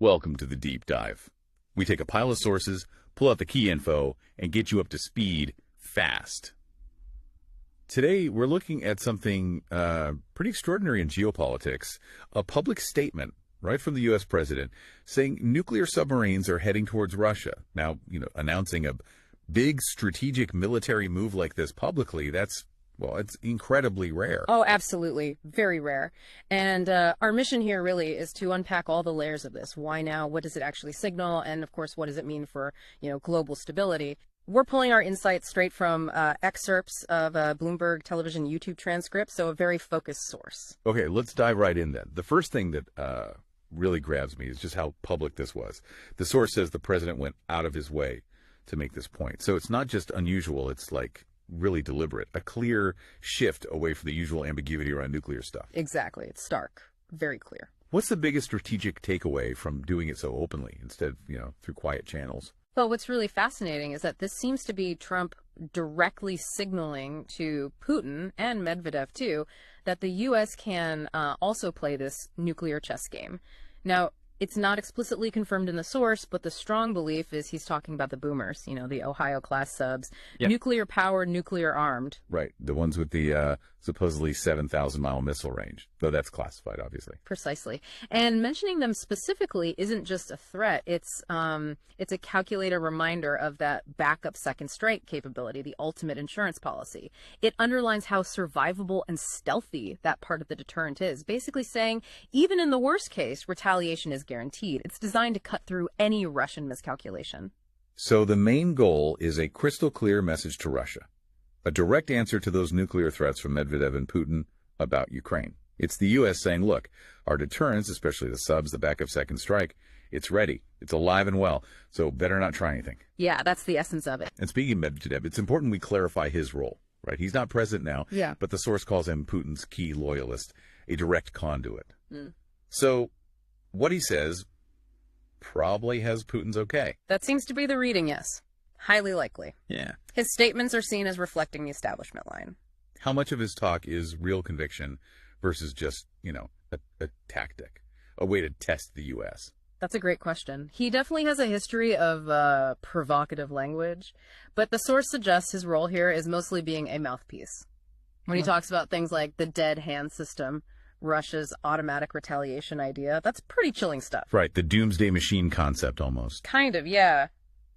Welcome to the Deep Dive. We take a pile of sources, pull out the key info, and get you up to speed fast. Today, we're looking at something pretty extraordinary in geopolitics, a public statement right from the U.S. president saying nuclear submarines are heading towards Russia. Now, announcing a big strategic military move like this publicly, it's incredibly rare. Oh, absolutely. Very rare. And our mission here really is to unpack all the layers of this. Why now? What does it actually signal? And of course, what does it mean for, global stability? We're pulling our insights straight from excerpts of Bloomberg television YouTube transcripts, so a very focused source. Okay, let's dive right in then. The first thing that really grabs me is just how public this was. The source says the president went out of his way to make this point. So it's not just unusual, it's like really deliberate, a clear shift away from the usual ambiguity around nuclear stuff. Exactly. It's stark, very clear. What's the biggest strategic takeaway from doing it so openly instead of, through quiet channels? Well, what's really fascinating is that this seems to be Trump directly signaling to Putin and Medvedev, too, that the U.S. can also play this nuclear chess game. Now, it's not explicitly confirmed in the source, but the strong belief is he's talking about the boomers, the Ohio-class subs, Yep. Nuclear-powered, nuclear-armed. Right, the ones with the supposedly 7,000-mile missile range, though that's classified, obviously. Precisely. And mentioning them specifically isn't just a threat. It's a calculated reminder of that backup second strike capability, the ultimate insurance policy. It underlines how survivable and stealthy that part of the deterrent is, basically saying even in the worst case, retaliation is guaranteed. It's designed to cut through any Russian miscalculation. So the main goal is a crystal clear message to Russia, a direct answer to those nuclear threats from Medvedev and Putin about Ukraine. It's the U.S. saying, look, our deterrence, especially the subs, the backup second strike, it's ready. It's alive and well. So better not try anything. Yeah, that's the essence of it. And speaking of Medvedev, it's important we clarify his role, right? He's not president now, Yeah. but the source calls him Putin's key loyalist, a direct conduit. So what he says probably has Putin's okay. That seems to be the reading, yes. Highly likely. Yeah. His statements are seen as reflecting the establishment line. How much of his talk is real conviction versus just, a tactic, a way to test the U.S.? That's a great question. He definitely has a history of provocative language, but the source suggests his role here is mostly being a mouthpiece. When he talks about things like the dead hand system, Russia's automatic retaliation idea, that's pretty chilling stuff. Right, the doomsday machine concept almost. Kind of, yeah.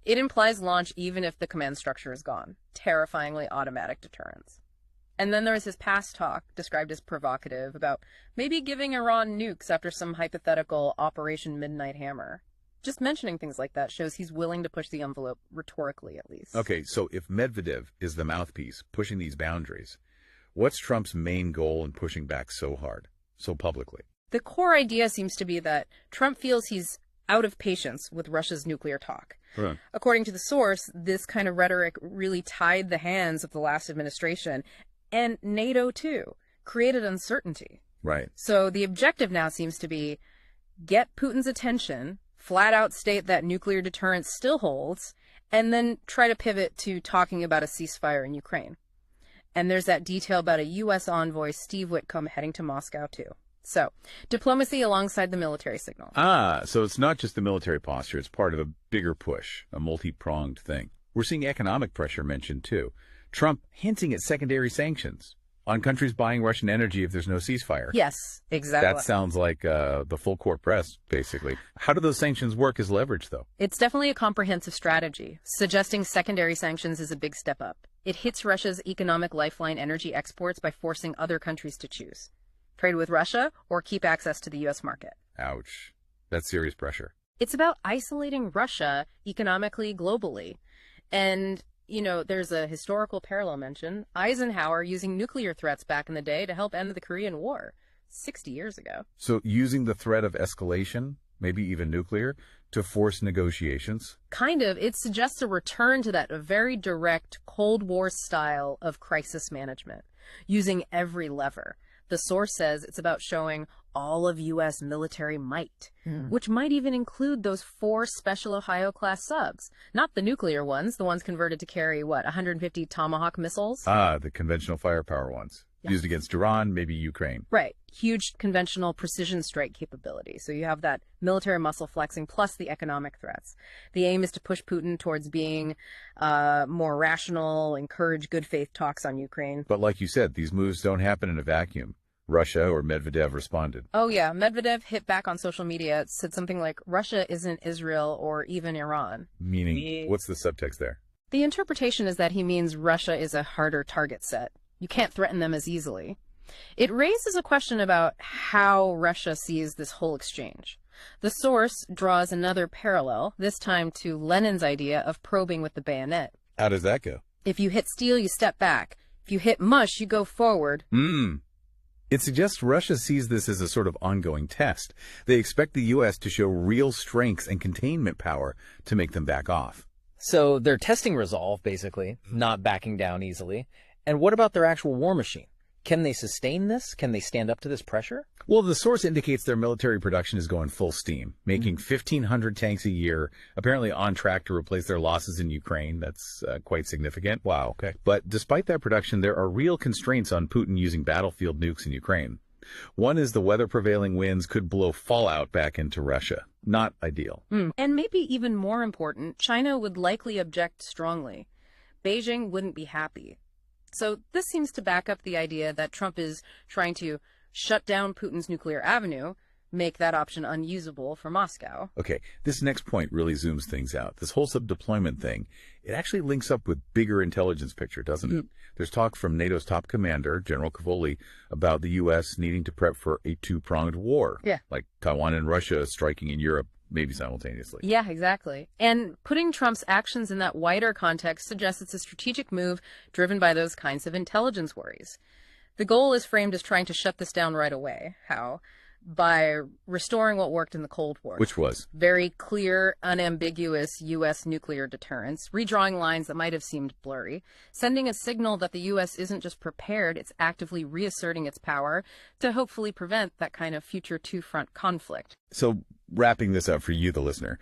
It implies launch even if the command structure is gone. Terrifyingly automatic deterrence. And then there's his past talk, described as provocative, about maybe giving Iran nukes after some hypothetical Operation Midnight Hammer. Just mentioning things like that shows he's willing to push the envelope, rhetorically at least. Okay, so if Medvedev is the mouthpiece pushing these boundaries, what's Trump's main goal in pushing back so hard, so publicly? The core idea seems to be that Trump feels he's out of patience with Russia's nuclear talk. Right. According to the source, this kind of rhetoric really tied the hands of the last administration, and NATO too, created uncertainty. Right. So the objective now seems to be get Putin's attention, flat out state that nuclear deterrence still holds, and then try to pivot to talking about a ceasefire in Ukraine. And there's that detail about a U.S. envoy, Steve Whitcomb, heading to Moscow too. So, diplomacy alongside the military signal. So it's not just the military posture, it's part of a bigger push, a multi-pronged thing. We're seeing economic pressure mentioned too. Trump hinting at secondary sanctions on countries buying Russian energy if there's no ceasefire. Yes, exactly. That sounds like the full court press, basically. How do those sanctions work as leverage, though? It's definitely a comprehensive strategy. Suggesting secondary sanctions is a big step up. It hits Russia's economic lifeline energy exports by forcing other countries to choose. Trade with Russia or keep access to the U.S. market. Ouch. That's serious pressure. It's about isolating Russia economically, globally. And, there's a historical parallel mention. Eisenhower using nuclear threats back in the day to help end the Korean War 60 years ago. So using the threat of escalation, maybe even nuclear, to force negotiations? Kind of. It suggests a return to that very direct Cold War style of crisis management, using every lever. The source says it's about showing all of U.S. military might, which might even include those 4 special Ohio-class subs. Not the nuclear ones, the ones converted to carry, 150 Tomahawk missiles? The conventional firepower ones. Used against Iran, maybe Ukraine. Right. Huge conventional precision strike capability. So you have that military muscle flexing plus the economic threats. The aim is to push Putin towards being more rational, encourage good faith talks on Ukraine. But like you said, these moves don't happen in a vacuum. Russia or Medvedev responded. Oh, yeah. Medvedev hit back on social media, said something like, Russia isn't Israel or even Iran. Meaning, what's the subtext there? The interpretation is that he means Russia is a harder target set. You can't threaten them as easily. It raises a question about how Russia sees this whole exchange. The source draws another parallel, this time to Lenin's idea of probing with the bayonet. How does that go? If you hit steel, you step back. If you hit mush, you go forward. It suggests Russia sees this as a sort of ongoing test. They expect the U.S. to show real strength and containment power to make them back off. So they're testing resolve, basically, not backing down easily. And what about their actual war machine? Can they sustain this? Can they stand up to this pressure? Well, the source indicates their military production is going full steam, making 1,500 tanks a year, apparently on track to replace their losses in Ukraine. That's quite significant. Wow, okay. But despite that production, there are real constraints on Putin using battlefield nukes in Ukraine. One is the weather-prevailing winds could blow fallout back into Russia. Not ideal. And maybe even more important, China would likely object strongly. Beijing wouldn't be happy. So this seems to back up the idea that Trump is trying to shut down Putin's nuclear avenue, make that option unusable for Moscow. Okay, this next point really zooms things out. This whole sub-deployment thing, it actually links up with bigger intelligence picture, doesn't it? There's talk from NATO's top commander, General Cavoli, about the U.S. needing to prep for a two-pronged war. Yeah. Like Taiwan and Russia striking in Europe, maybe simultaneously. Yeah, exactly. And putting Trump's actions in that wider context suggests it's a strategic move driven by those kinds of intelligence worries. The goal is framed as trying to shut this down right away. How? By restoring what worked in the Cold War. Which was? Very clear, unambiguous U.S. nuclear deterrence, redrawing lines that might have seemed blurry, sending a signal that the U.S. isn't just prepared, it's actively reasserting its power to hopefully prevent that kind of future two-front conflict. So, wrapping this up for you, the listener,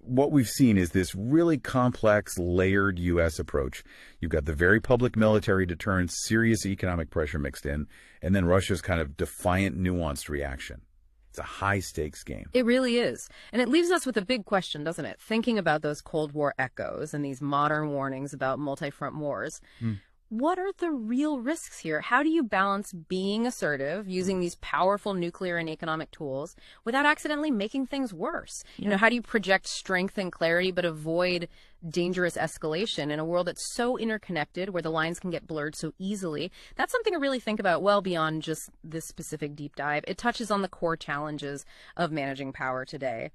what we've seen is this really complex, layered U.S. approach. You've got the very public military deterrence, serious economic pressure mixed in, and then Russia's kind of defiant, nuanced reaction. It's a high-stakes game. It really is. And it leaves us with a big question, doesn't it? Thinking about those Cold War echoes and these modern warnings about multi-front wars. What are the real risks here? How do you balance being assertive, using these powerful nuclear and economic tools, without accidentally making things worse? You know, how do you project strength and clarity but avoid dangerous escalation in a world that's so interconnected where the lines can get blurred so easily? That's something to really think about well beyond just this specific deep dive. It touches on the core challenges of managing power today.